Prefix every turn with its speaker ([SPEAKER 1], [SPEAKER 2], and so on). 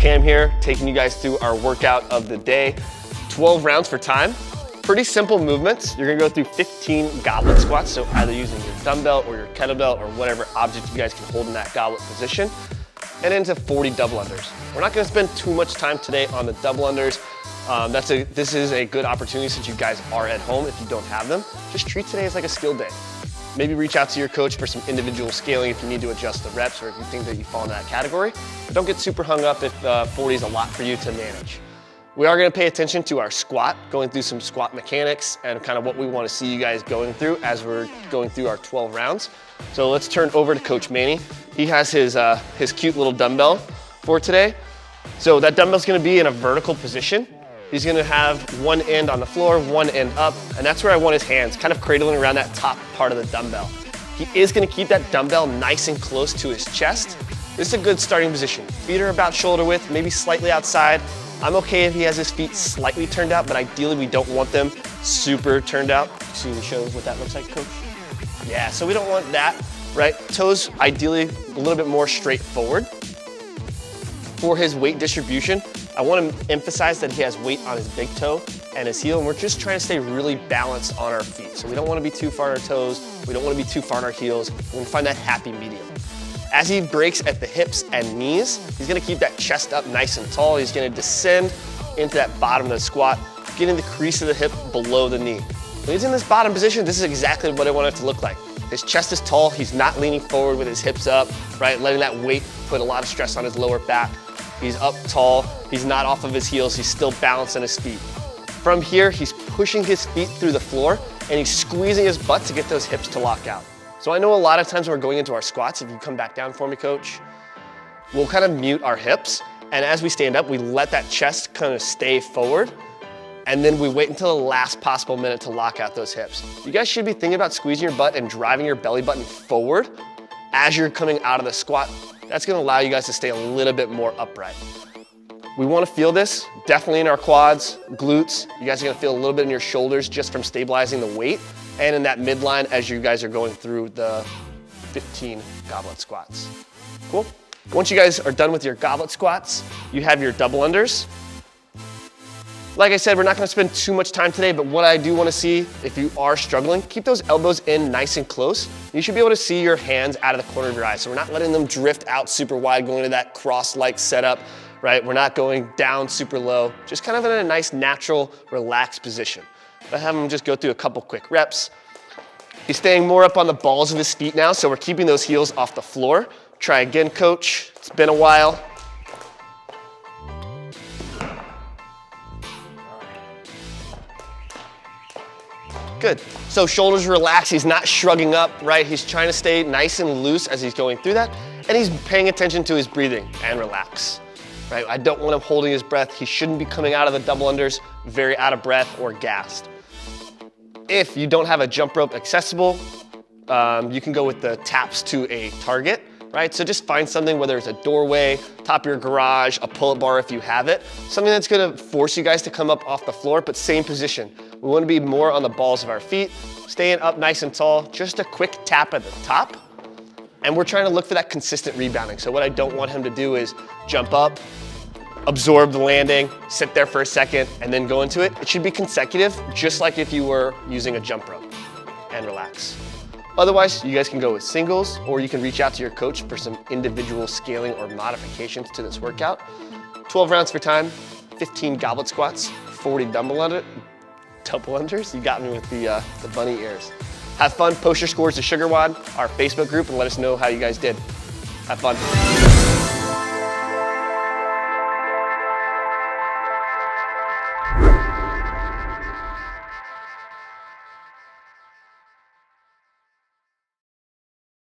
[SPEAKER 1] Cam here, taking you guys through our workout of the day. 12 rounds for time. Pretty simple movements. You're gonna go through 15 goblet squats, so either using your dumbbell or your kettlebell or whatever object you guys can hold in that goblet position, and into 40 double unders. We're not gonna spend too much time today on the double unders. This is a good opportunity since you guys are at home if you don't have them. Just treat today as like a skill day. Maybe reach out to your coach for some individual scaling if you need to adjust the reps or if you think that you fall in that category. But don't get super hung up if 40 is a lot for you to manage. We are gonna pay attention to our squat, going through some squat mechanics and kind of what we wanna see you guys going through as we're going through our 12 rounds. So let's turn over to Coach Manny. He has his cute little dumbbell for today. So that dumbbell's gonna be in a vertical position. He's gonna have one end on the floor, one end up, and that's where I want his hands, kind of cradling around that top part of the dumbbell. He is gonna keep that dumbbell nice and close to his chest. This is a good starting position. Feet are about shoulder width, maybe slightly outside. I'm okay if he has his feet slightly turned out, but ideally we don't want them super turned out. So you show what that looks like, Coach? Yeah, so we don't want that, right? Toes, ideally a little bit more straightforward. For his weight distribution, I want to emphasize that he has weight on his big toe and his heel, and we're just trying to stay really balanced on our feet. So we don't want to be too far on our toes, we don't want to be too far on our heels. We're going to find that happy medium. As he breaks at the hips and knees, he's going to keep that chest up nice and tall. He's going to descend into that bottom of the squat, getting the crease of the hip below the knee. When he's in this bottom position, this is exactly what I want it to look like. His chest is tall, he's not leaning forward with his hips up, right? Letting that weight put a lot of stress on his lower back. He's up tall, he's not off of his heels, he's still balanced on his feet. From here, he's pushing his feet through the floor and he's squeezing his butt to get those hips to lock out. So I know a lot of times when we're going into our squats, if you come back down for me, Coach, we'll kind of mute our hips, and as we stand up, we let that chest kind of stay forward, and then we wait until the last possible minute to lock out those hips. You guys should be thinking about squeezing your butt and driving your belly button forward as you're coming out of the squat. That's gonna allow you guys to stay a little bit more upright. We wanna feel this, definitely in our quads, glutes. You guys are gonna feel a little bit in your shoulders just from stabilizing the weight, and in that midline as you guys are going through the 15 goblet squats. Cool? Once you guys are done with your goblet squats, you have your double unders. Like I said, we're not gonna spend too much time today, but what I do wanna see, if you are struggling, keep those elbows in nice and close. You should be able to see your hands out of the corner of your eye. So we're not letting them drift out super wide, going to that cross-like setup, right? We're not going down super low, just kind of in a nice, natural, relaxed position. I have him just go through a couple quick reps. He's staying more up on the balls of his feet now, so we're keeping those heels off the floor. Try again, Coach. It's been a while. Good. So shoulders relaxed, he's not shrugging up, right? He's trying to stay nice and loose as he's going through that, and he's paying attention to his breathing and relax, right? I don't want him holding his breath. He shouldn't be coming out of the double unders very out of breath or gassed. If you don't have a jump rope accessible, you can go with the taps to a target, right? So just find something, whether it's a doorway, top of your garage, a pull-up bar if you have it, something that's gonna force you guys to come up off the floor, but same position. We wanna be more on the balls of our feet, staying up nice and tall, just a quick tap at the top, and we're trying to look for that consistent rebounding. So what I don't want him to do is jump up, absorb the landing, sit there for a second, and then go into it. It should be consecutive, just like if you were using a jump rope, and relax. Otherwise, you guys can go with singles, or you can reach out to your coach for some individual scaling or modifications to this workout. 12 rounds for time, 15 goblet squats, 40 double unders. You got me with the bunny ears. Have fun, post your scores to SugarWOD, our Facebook group, and let us know how you guys did. Have fun.